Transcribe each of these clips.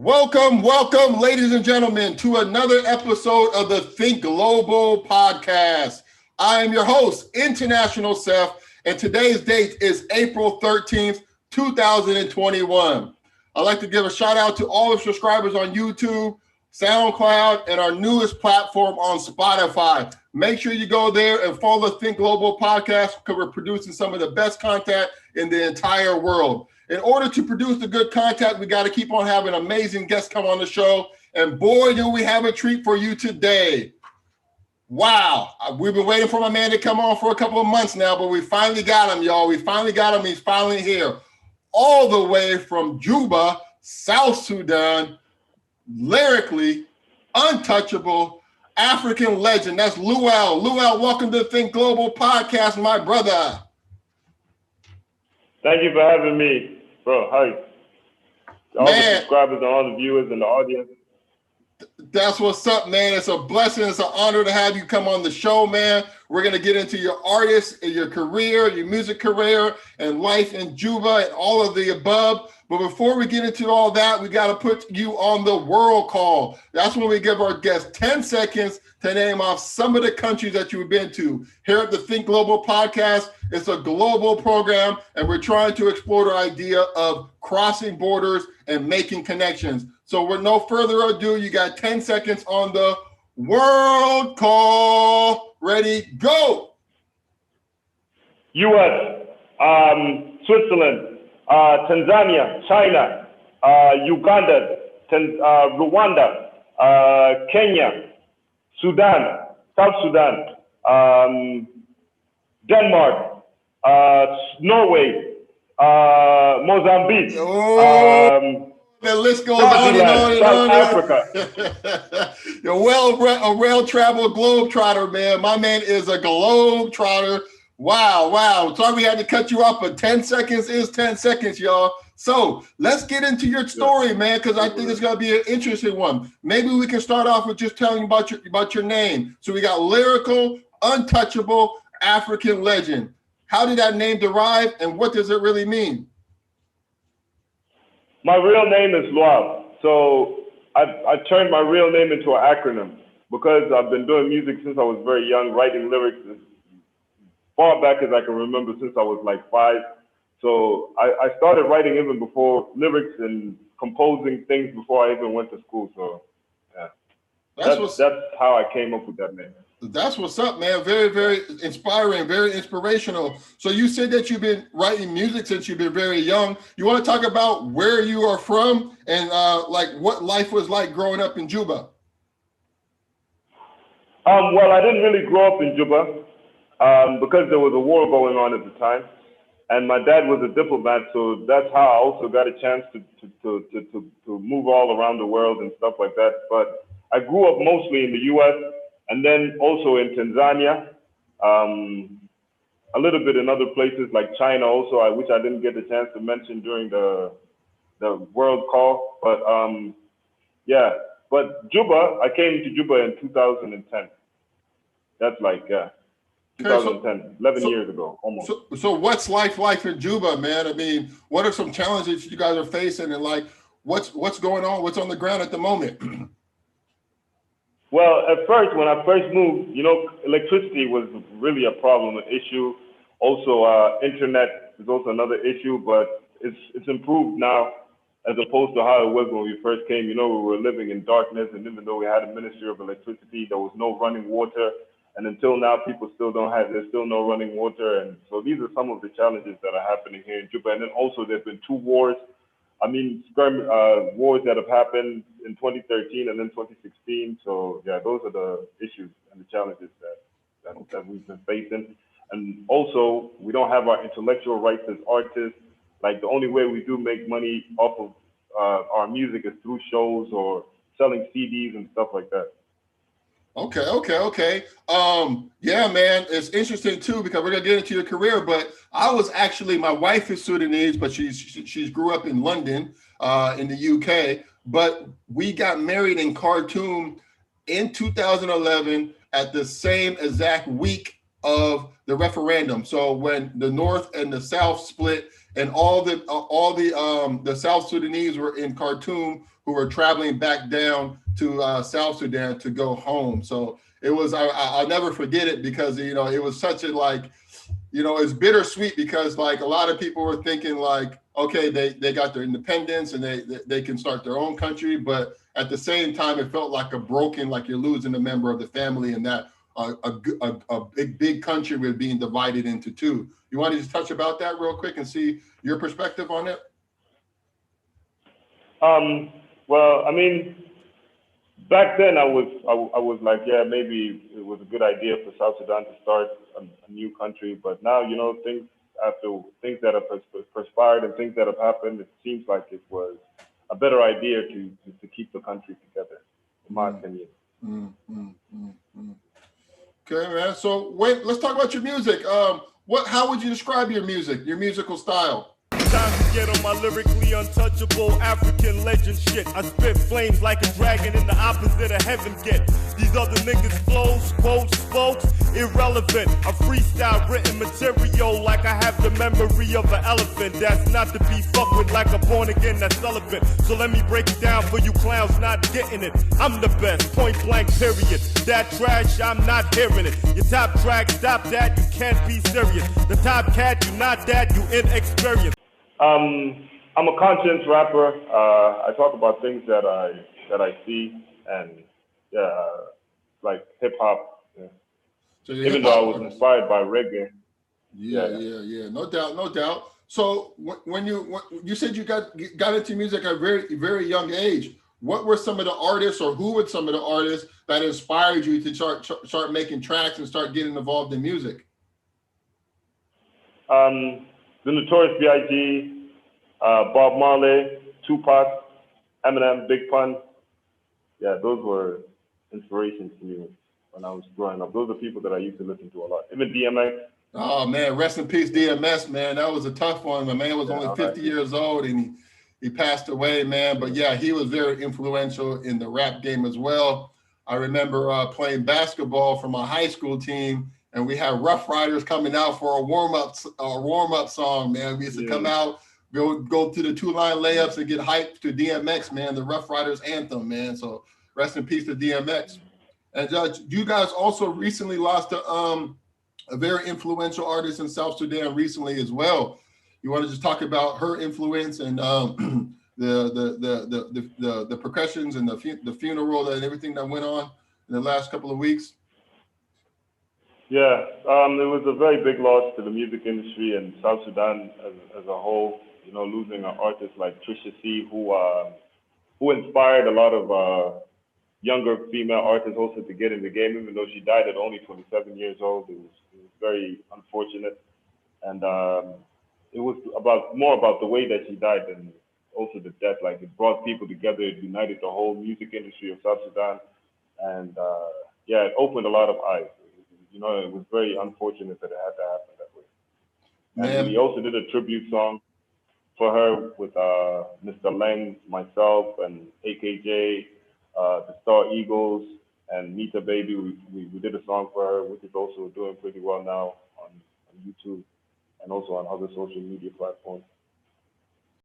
Welcome, ladies and gentlemen, to another episode of the Think Global Podcast. I am your host, International Seth, and today's date is April 13th, 2021. I'd like to give a shout out to all the subscribers on YouTube, SoundCloud, and our newest platform on Spotify. Make sure you go there and follow the Think Global Podcast because we're producing some of the best content in the entire world. In order to produce the good content, we got to keep on having amazing guests come on the show. And boy, do we have a treat for you today. Wow. We've been waiting for my man to come on for a couple of months now, but we finally got him, y'all. We finally got him. He's finally here. All the way from Juba, South Sudan, Lyrically Untouchable African Legend. That's Lual. Lual, welcome to the Think Global Podcast, my brother. Thank you for having me. Bro, hi. All the subscribers and all the viewers and the audience. That's what's up, man. It's a blessing. It's an honor to have you come on the show, man. We're going to get into your artist and your career, your music career, and life in Juba and all of the above. But before we get into all that, we got to put you on the world call. That's when we give our guests 10 seconds to name off some of the countries that you've been to. Here at the Think Global Podcast, it's a global program, and we're trying to explore the idea of crossing borders and making connections. So with no further ado, you got 10 seconds on the world call. Ready, go. U.S., Switzerland, Tanzania, China, Uganda, Rwanda, Kenya, Sudan, South Sudan, Denmark, Norway, Mozambique, the list goes on and on and on. South Africa. You're a well-traveled globetrotter, man. My man is a globetrotter. Wow. Sorry we had to cut you off, but 10 seconds is 10 seconds, y'all. So let's get into your story, man, because I think it's going to be an interesting one. Maybe we can start off with just telling about your name. So we got Lyrical, Untouchable, African Legend. How did that name derive, and what does it really mean? My real name is Lual. So I turned my real name into an acronym because I've been doing music since I was very young, writing lyrics as far back as I can remember, since I was like 5. So I started writing even before lyrics and composing things before I even went to school. So yeah, that's how I came up with that name. That's what's up, man. Very, very inspiring, very inspirational. So you said that you've been writing music since you've been very young. You want to talk about where you are from and like what life was like growing up in Juba? Well, I didn't really grow up in Juba because there was a war going on at the time. And my dad was a diplomat, so that's how I also got a chance to move all around the world and stuff like that. But I grew up mostly in the U.S. and then also in Tanzania, a little bit in other places like China also, which I didn't get the chance to mention during the world call. But yeah, but Juba, I came to Juba in 2010. That's like, 2010, 11 years ago, almost. So what's life like in Juba, man? I mean, what are some challenges you guys are facing, and like, what's going on? What's on the ground at the moment? Well, at first, when I first moved, electricity was really a problem, an issue. Also, internet is also another issue, but it's improved now as opposed to how it was when we first came. We were living in darkness, and even though we had a Ministry of Electricity, there was no running water. And until now, people still there's still no running water. And so these are some of the challenges that are happening here in Juba. And then also there's been 2 wars. Wars that have happened in 2013 and then 2016. So yeah, those are the issues and the challenges that we've been facing. And also, we don't have our intellectual rights as artists. Like, the only way we do make money off of our music is through shows or selling CDs and stuff like that. Okay. Yeah, man, it's interesting too, because we're gonna get into your career, but my wife is Sudanese, but she's grew up in London, in the UK, but we got married in Khartoum in 2011 at the same exact week of the referendum. So when the North and the South split and all the South Sudanese were in Khartoum who were traveling back down to South Sudan to go home. So it was, I'll never forget it because, you know, it was such a like, you know, it's bittersweet because like a lot of people were thinking like, okay, they got their independence and they can start their own country. But at the same time, it felt like like you're losing a member of the family and that a big country was being divided into two. You want to just touch about that real quick and see your perspective on it? Well, I mean, back then I was like, yeah, maybe it was a good idea for South Sudan to start a new country. But now, you know, things that have perspired and things that have happened, it seems like it was a better idea to keep the country together, in my opinion. Okay, man. So wait, let's talk about your music. How would you describe your musical style? Time to get on my lyrically untouchable African legend shit. I spit flames like a dragon in the opposite of heaven get. These other niggas flows, quotes, spokes, irrelevant. A freestyle written material like I have the memory of an elephant. That's not to be fucked with like a born again that's relevant. So let me break it down for you clowns not getting it. I'm the best, point blank period. That trash, I'm not hearing it. Your top track, stop that, you can't be serious. The top cat, you not that, you inexperienced. I'm a conscience rapper. I talk about things that I see and like hip hop. Yeah. So even though I was inspired by reggae. Yeah. No doubt. So when you said you got into music at a very, very young age, what were some of the artists or who were some of the artists that inspired you to start making tracks and start getting involved in music? The Notorious B.I.G., Bob Marley, Tupac, Eminem, Big Pun. Yeah, those were inspirations to me when I was growing up. Those are people that I used to listen to a lot. Even DMX. Oh, man, rest in peace, DMX, man. That was a tough one. My man was only 50 years old and he passed away, man. But, yeah, he was very influential in the rap game as well. I remember playing basketball for my high school team, and we had Rough Riders coming out for a warm-up song, man. We used to come out, go to the two-line layups and get hyped to DMX, man, the Rough Riders anthem, man. So rest in peace to DMX. And you guys also recently lost a very influential artist in South Sudan recently as well. You want to just talk about her influence and the percussions and the funeral and everything that went on in the last couple of weeks? Yeah, it was a very big loss to the music industry and South Sudan as a whole. You know, losing an artist like Trisha Cee, who inspired a lot of younger female artists also to get in the game, even though she died at only 27 years old. It was very unfortunate, and it was more about the way that she died than also the death. Like, it brought people together, it united the whole music industry of South Sudan, and it opened a lot of eyes. You know, it was very unfortunate that it had to happen that way. Man. And we also did a tribute song for her with Mr. Leng, myself, and AKJ, the Star Eagles, and Nita Baby. We did a song for her, which is also doing pretty well now on YouTube and also on other social media platforms.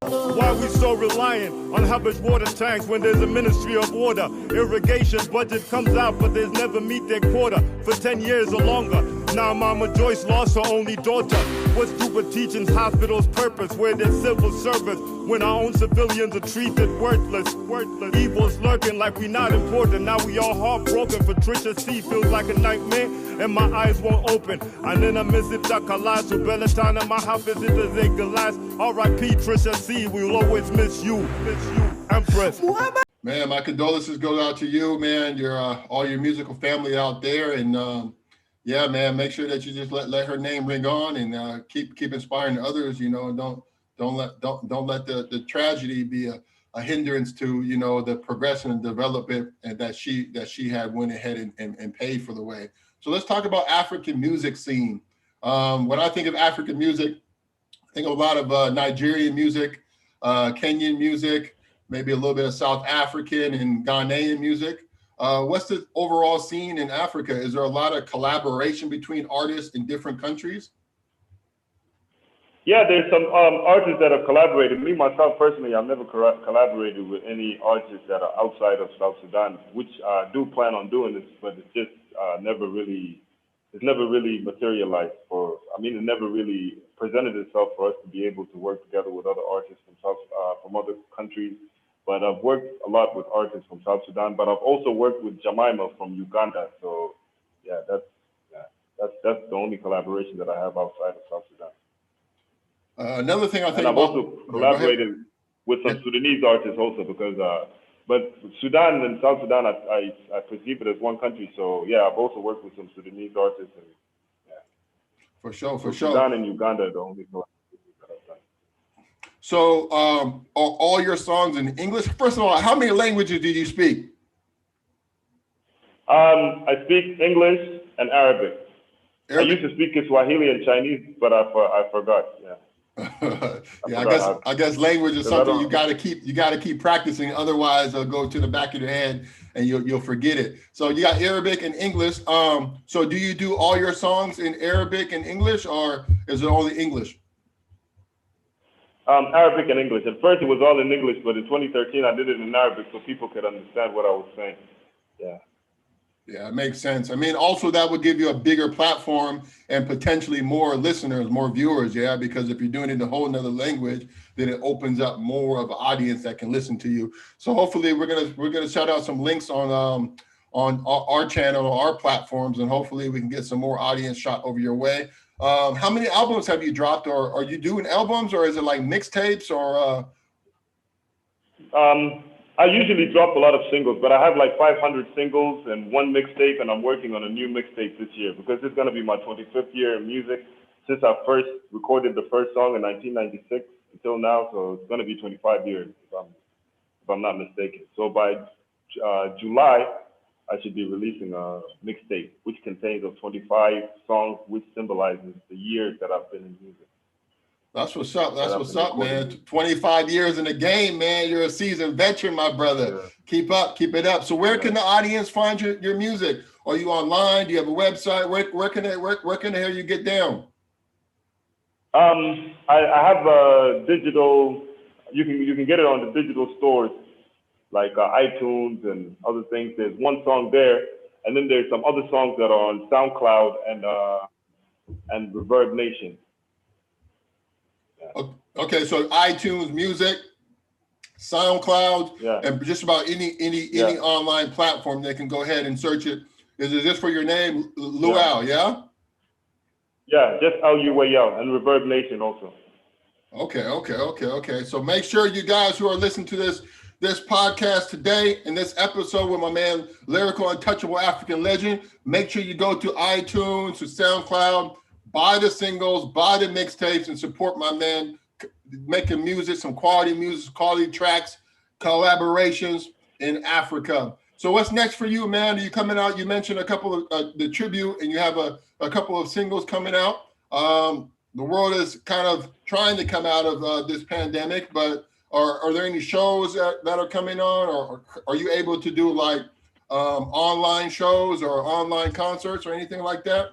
Why we so reliant on Hubbard's water tanks when there's a Ministry of Water? Irrigation budget comes out, but there's never meet their quota for 10 years or longer. Now Mama Joyce lost her only daughter. What's stupid teaching's hospital's purpose? Where there's civil service when our own civilians are treated worthless. Evil's lurking like we not important. Now we all heartbroken for Trisha Cee. Feels like a nightmare and my eyes won't open. And then I miss it, Takalasu, Bellatana, my house is a glass. R.I.P. Trisha Cee, we'll always miss you, Empress. Man, my condolences go out to you, man. Your all your musical family out there, and yeah, man, make sure that you just let her name ring on and keep inspiring others. You know, and don't let the tragedy be a hindrance to, you know, the progression and development and that she had went ahead and paid for the way. So let's talk about African music scene. When I think of African music, I think of a lot of Nigerian music, Kenyan music, maybe a little bit of South African and Ghanaian music. What's the overall scene in Africa? Is there a lot of collaboration between artists in different countries? Yeah, there's some artists that have collaborated. Me myself personally, I've never collaborated with any artists that are outside of South Sudan, which I do plan on doing this, but it's just it's never really materialized it never really presented itself for us to be able to work together with other artists from other countries. But I've worked a lot with artists from South Sudan, but I've also worked with Jemima from Uganda. So yeah, that's the only collaboration that I have outside of South Sudan. Another thing I think and I've also collaborated with some Sudanese artists also because, but Sudan and South Sudan, I perceive it as one country. So yeah, I've also worked with some Sudanese artists. And, yeah. For sure. Sudan and Uganda are the only collaborations that I've done. So are all your songs in English? First of all, how many languages do you speak? I speak English and Arabic. I used to speak Swahili and Chinese, but I forgot. Yeah. I guess language is something you got to keep practicing. Otherwise, it'll go to the back of your head and you'll forget it. So you got Arabic and English. So do you do all your songs in Arabic and English, or is it only English? Arabic and English. At first, it was all in English, but in 2013, I did it in Arabic so people could understand what I was saying. Yeah. Yeah, it makes sense. I mean, also that would give you a bigger platform and potentially more listeners, more viewers. Yeah, because if you're doing it in a whole nother language, then it opens up more of an audience that can listen to you. So hopefully, we're gonna shout out some links on our channel, our platforms, and hopefully we can get some more audience shot over your way. How many albums have you dropped, or are you doing albums, or is it like mixtapes, or? I usually drop a lot of singles, but I have like 500 singles and one mixtape, and I'm working on a new mixtape this year because it's going to be my 25th year in music since I first recorded the first song in 1996 until now. So it's going to be 25 years if I'm not mistaken. So by July, I should be releasing a mixtape which contains of 25 songs, which symbolizes the years that I've been in music. That's what's up. That's what's up, man. 25 years in the game, man. You're a seasoned veteran, my brother. Yeah. Keep it up. So where can the audience find your music? Are you online? Do you have a website? Where can they hear you get down? I have a digital. You can get it on the digital stores like iTunes and other things. There's one song there, and then there's some other songs that are on SoundCloud and Reverb Nation. Okay, so iTunes Music, SoundCloud, and just about any online platform, they can go ahead and search it. Is it just for your name, L.U.A.L, yeah? Yeah, just L.U.A.L and Reverb Nation also. Okay. So make sure you guys who are listening to this podcast today and this episode with my man, Lyrically Untouchable African Legend, make sure you go to iTunes, to SoundCloud, buy the singles, buy the mixtapes, and support my man making music, some quality music, quality tracks, collaborations in Africa. So what's next for you, man? Are you coming out? You mentioned a couple of the tribute, and you have a couple of singles coming out. The world is kind of trying to come out of this pandemic, but are there any shows that are coming on, or are you able to do like online shows or online concerts or anything like that?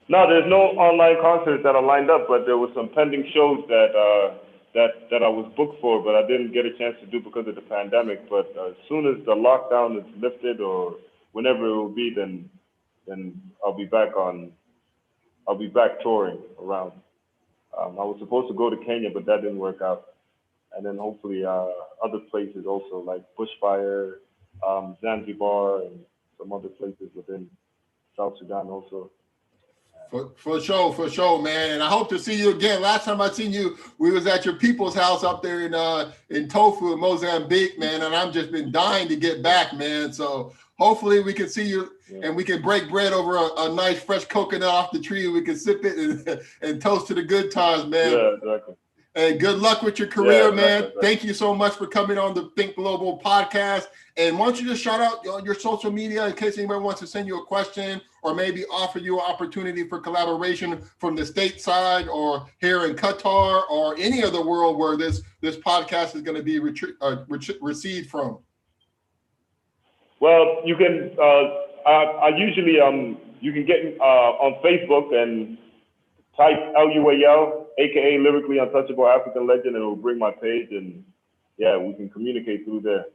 No, there's no online concerts that are lined up, but there were some pending shows that I was booked for, but I didn't get a chance to do because of the pandemic. But as soon as the lockdown is lifted, or whenever it will be, then I'll be back touring around. I was supposed to go to Kenya, but that didn't work out. And then hopefully other places also, like Bushfire, Zanzibar, and some other places within South Sudan also. For sure, man. And I hope to see you again. Last time I seen you, we was at your people's house up there in Tofu in Mozambique, man. And I've just been dying to get back, man. So hopefully we can see you and we can break bread over a nice fresh coconut off the tree. We can sip it and toast to the good times, man. Yeah, exactly. And good luck with your career, man. Exactly. Thank you so much for coming on the Think Global podcast. And why don't you just shout out your social media in case anybody wants to send you a question or maybe offer you an opportunity for collaboration from the stateside or here in Qatar or any other world where this podcast is going to be received from. Well, you can. I usually you can get on Facebook and type L.U.A.L, aka Lyrically Untouchable African Legend, and it will bring my page, and yeah, we can communicate through there.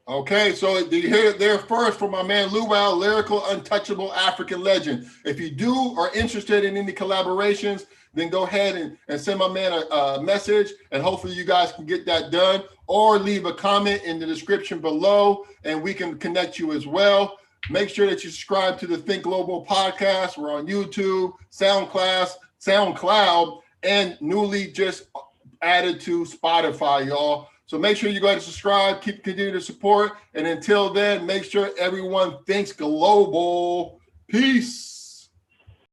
Okay, so you hear it there first from my man Lual, Lyrical Untouchable African Legend. If you are interested in any collaborations, then go ahead and send my man a message, and hopefully you guys can get that done, or leave a comment in the description below and we can connect you as well. Make sure that you subscribe to the Think Global Podcast. We're on YouTube, SoundCloud, and newly just added to Spotify, y'all. So make sure you go ahead and subscribe, continue to support. And until then, make sure everyone thinks global. Peace.